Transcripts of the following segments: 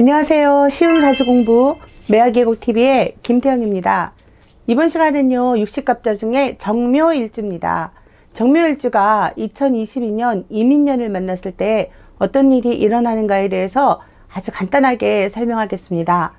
안녕하세요. 쉬운 사주공부 매화계곡TV의 김태영입니다. 이번 시간은요, 60갑자 중에 정묘일주입니다. 정묘일주가 2022년 이민년을 만났을 때 어떤 일이 일어나는가에 대해서 아주 간단하게 설명하겠습니다.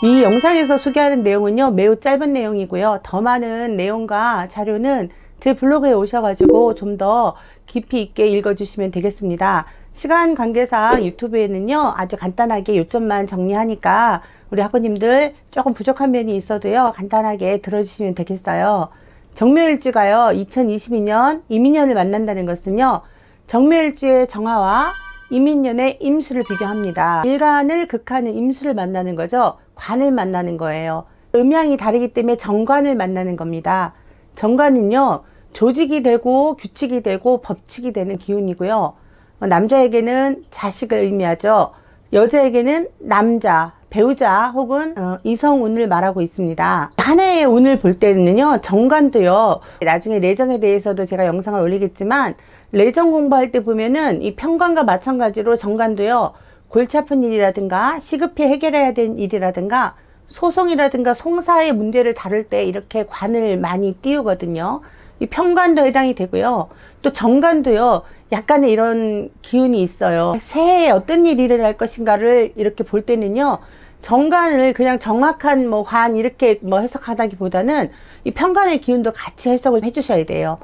이 영상에서 소개하는 내용은요, 매우 짧은 내용이고요. 더 많은 내용과 자료는 제 블로그에 오셔가지고 좀 더 깊이 있게 읽어주시면 되겠습니다. 시간 관계상 유튜브에는요, 아주 간단하게 요점만 정리하니까 우리 학부님들 조금 부족한 면이 있어도요, 간단하게 들어주시면 되겠어요. 정묘일주가요, 2022년 이민년을 만난다는 것은요, 정묘일주의 정화와 이민년의 임수를 비교합니다. 일간을 극하는 임수를 만나는 거죠. 관을 만나는 거예요. 음양이 다르기 때문에 정관을 만나는 겁니다. 정관은요, 조직이 되고 규칙이 되고 법칙이 되는 기운이고요. 남자에게는 자식을 의미하죠. 여자에게는 남자, 배우자 혹은 이성운을 말하고 있습니다. 한 해의 운을 볼 때는요, 정관도요, 나중에 내정에 대해서도 제가 영상을 올리겠지만 내정 공부할 때 보면은 이 편관과 마찬가지로 정관도요, 골치 아픈 일이라든가 시급히 해결해야 되는 일이라든가 소송이라든가 송사의 문제를 다룰 때 이렇게 관을 많이 띄우거든요. 이 편관도 해당이 되고요. 또 정관도요, 약간의 이런 기운이 있어요. 새해에 어떤 일이 일어날 것인가를 이렇게 볼 때는요, 정관을 그냥 정확한 관 이렇게 해석하다기보다는 이 편관의 기운도 같이 해석을 해주셔야 돼요.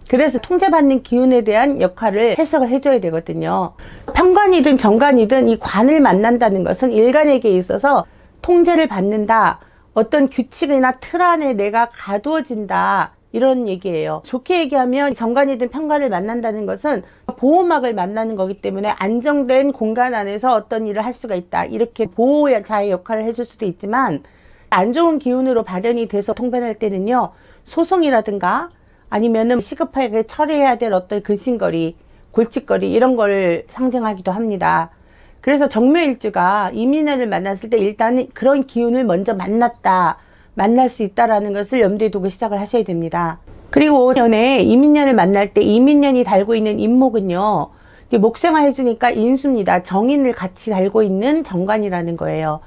그래서 통제받는 기운에 대한 역할을 해석을 해줘야 되거든요. 편관이든 정관이든 이 관을 만난다는 것은 일간에게 있어서 통제를 받는다, 어떤 규칙이나 틀 안에 내가 가두어진다, 이런 얘기예요. 좋게 얘기하면 정관이든 편관을 만난다는 것은 보호막을 만나는 거기 때문에 안정된 공간 안에서 어떤 일을 할 수가 있다, 이렇게 보호자의 역할을 해줄 수도 있지만, 안 좋은 기운으로 발현이 돼서 통변할 때는요, 소송이라든가 아니면은 시급하게 처리해야 될 어떤 근심거리, 골칫거리 이런 걸 상징하기도 합니다. 그래서 정묘일주가 이민년을 만났을 때 일단은 그런 기운을 먼저 만날 수 있다라는 것을 염두에 두고 시작을 하셔야 됩니다. 그리고 년에 이민년을 만날 때 이민년이 달고 있는 인목은요, 목생화 해주니까 인수입니다. 정인을 같이 달고 있는 정관이라는 거예요.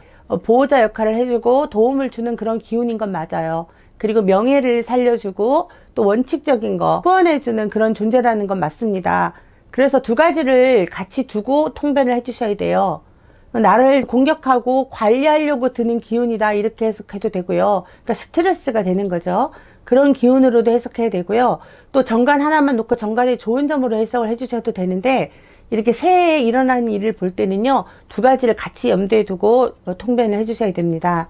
보호자 역할을 해주고 도움을 주는 그런 기운인 건 맞아요. 그리고 명예를 살려주고 또 원칙적인 거 후원해주는 그런 존재라는 건 맞습니다. 그래서 두 가지를 같이 두고 통변을 해주셔야 돼요. 나를 공격하고 관리하려고 드는 기운이다, 이렇게 해석해도 되고요. 그러니까 스트레스가 되는 거죠. 그런 기운으로도 해석해야 되고요. 또 정관 하나만 놓고 정관의 좋은 점으로 해석을 해주셔도 되는데, 이렇게 새해에 일어나는 일을 볼 때는요, 두 가지를 같이 염두에 두고 통변을 해주셔야 됩니다.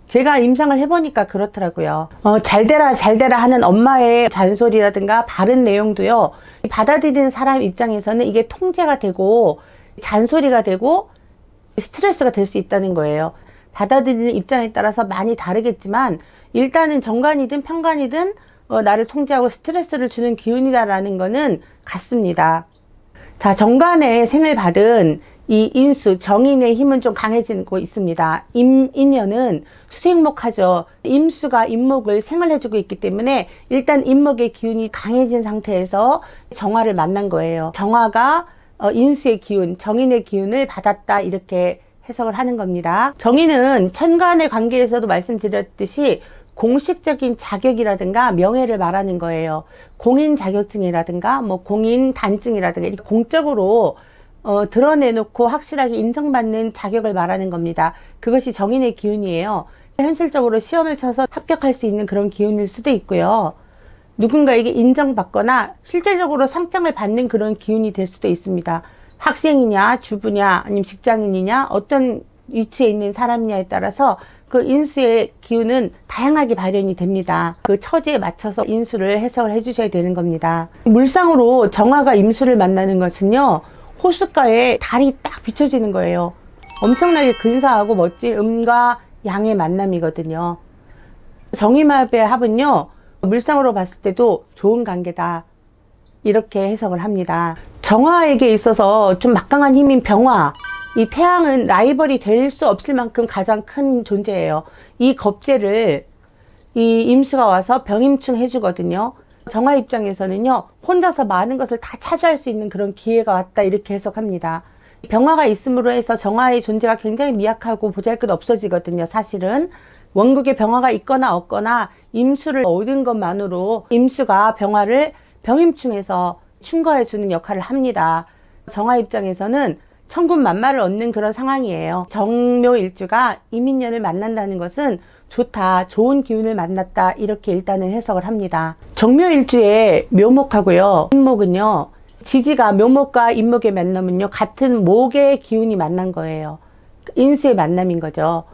제가 임상을 해보니까 그렇더라고요. 잘되라 하는 엄마의 잔소리라든가 바른 내용도요, 받아들이는 사람 입장에서는 이게 통제가 되고 잔소리가 되고 스트레스가 될 수 있다는 거예요. 받아들이는 입장에 따라서 많이 다르겠지만 일단은 정관이든 편관이든 나를 통제하고 스트레스를 주는 기운이다라는 거는 같습니다. 자, 정관에 생을 받은 이 인수, 정인의 힘은 좀 강해지고 있습니다. 임인년은 수생목하죠. 임수가 임목을 생을 해주고 있기 때문에 일단 임목의 기운이 강해진 상태에서 정화를 만난 거예요. 정화가 인수의 기운, 정인의 기운을 받았다, 이렇게 해석을 하는 겁니다. 정인은 천간의 관계에서도 말씀드렸듯이 공식적인 자격이라든가 명예를 말하는 거예요. 공인 자격증이라든가 공인 단증이라든가 이렇게 공적으로 드러내놓고 확실하게 인정받는 자격을 말하는 겁니다. 그것이 정인의 기운이에요. 현실적으로 시험을 쳐서 합격할 수 있는 그런 기운일 수도 있고요. 누군가에게 인정받거나 실제적으로 상장을 받는 그런 기운이 될 수도 있습니다. 학생이냐, 주부냐, 아니면 직장인이냐, 어떤 위치에 있는 사람이냐에 따라서 그 인수의 기운은 다양하게 발현이 됩니다. 그 처지에 맞춰서 인수를 해석을 해주셔야 되는 겁니다. 물상으로 정화가 임수를 만나는 것은요, 호숫가에 달이 딱 비춰지는 거예요. 엄청나게 근사하고 멋진 음과 양의 만남이거든요. 정임합의 합은요, 물상으로 봤을 때도 좋은 관계다, 이렇게 해석을 합니다. 정화에게 있어서 좀 막강한 힘인 병화, 이 태양은 라이벌이 될 수 없을 만큼 가장 큰 존재예요. 이 겁재를 이 임수가 와서 병임충 해주거든요. 정화 입장에서는요, 혼자서 많은 것을 다 차지할 수 있는 그런 기회가 왔다, 이렇게 해석합니다. 병화가 있음으로 해서 정화의 존재가 굉장히 미약하고 보잘것 없어지거든요. 사실은 원국에 병화가 있거나 없거나 임수를 얻은 것만으로 임수가 병화를 병임충에서 충거해주는 역할을 합니다. 정화 입장에서는 천군만마를 얻는 그런 상황이에요. 정묘일주가 이민년을 만난다는 것은 좋다, 좋은 기운을 만났다, 이렇게 일단은 해석을 합니다. 정묘일주의 묘목하고요, 인목은요, 지지가 묘목과 인목의 만남은요, 같은 목의 기운이 만난 거예요. 인수의 만남인 거죠.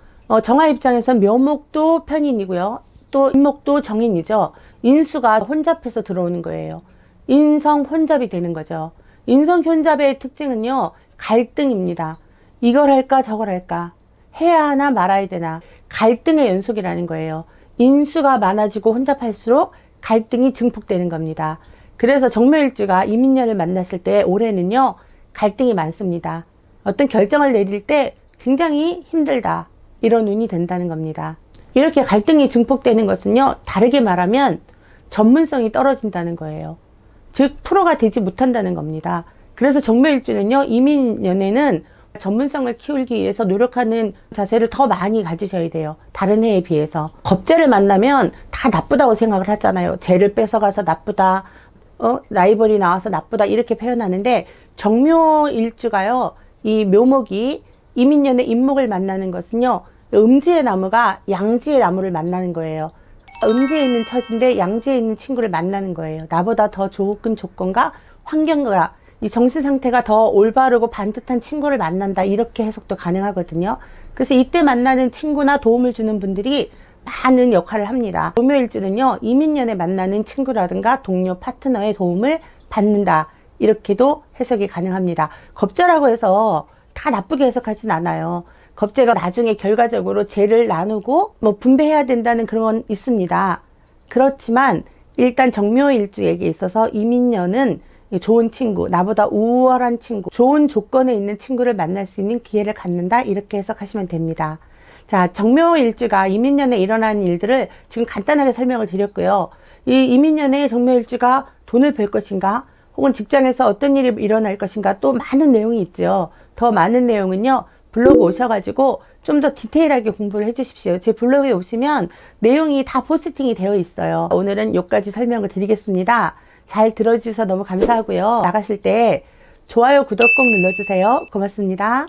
정화 입장에서 묘목도 편인이고요, 또 인목도 정인이죠. 인수가 혼잡해서 들어오는 거예요. 인성 혼잡이 되는 거죠. 인성 혼잡의 특징은요, 갈등입니다. 이걸 할까 저걸 할까, 해야 하나 말아야 되나, 갈등의 연속이라는 거예요. 인수가 많아지고 혼잡할수록 갈등이 증폭되는 겁니다. 그래서 정묘일주가 이민년을 만났을 때 올해는요, 갈등이 많습니다. 어떤 결정을 내릴 때 굉장히 힘들다, 이런 운이 된다는 겁니다. 이렇게 갈등이 증폭되는 것은요, 다르게 말하면 전문성이 떨어진다는 거예요. 즉 프로가 되지 못한다는 겁니다. 그래서 정묘일주는요, 이민년에는 전문성을 키우기 위해서 노력하는 자세를 더 많이 가지셔야 돼요. 다른 해에 비해서. 겁재를 만나면 다 나쁘다고 생각을 하잖아요. 재를 뺏어가서 나쁘다, 라이벌이 나와서 나쁘다, 이렇게 표현하는데, 정묘일주가요, 이 묘목이 이민년에 인목을 만나는 것은요, 음지의 나무가 양지의 나무를 만나는 거예요. 음지에 있는 처지인데 양지에 있는 친구를 만나는 거예요. 나보다 더 좋은 조건과 환경과 이 정신 상태가 더 올바르고 반듯한 친구를 만난다, 이렇게 해석도 가능하거든요. 그래서 이때 만나는 친구나 도움을 주는 분들이 많은 역할을 합니다. 정묘일주는요, 이민년에 만나는 친구라든가 동료, 파트너의 도움을 받는다, 이렇게도 해석이 가능합니다. 겁재라고 해서 다 나쁘게 해석하진 않아요. 겁재가 나중에 결과적으로 재를 나누고 분배해야 된다는 그런 건 있습니다. 그렇지만 일단 정묘일주에게 있어서 이민년은 좋은 친구, 나보다 우월한 친구, 좋은 조건에 있는 친구를 만날 수 있는 기회를 갖는다, 이렇게 해석하시면 됩니다. 자, 정묘일주가 이민년에 일어나는 일들을 지금 간단하게 설명을 드렸고요. 이 이민년에 정묘일주가 돈을 벌 것인가, 혹은 직장에서 어떤 일이 일어날 것인가, 또 많은 내용이 있죠. 더 많은 내용은요, 블로그 오셔가지고 좀 더 디테일하게 공부를 해주십시오. 제 블로그에 오시면 내용이 다 포스팅이 되어 있어요. 오늘은 여기까지 설명을 드리겠습니다. 잘 들어주셔서 너무 감사하고요. 나가실 때 좋아요, 구독 꼭 눌러주세요. 고맙습니다.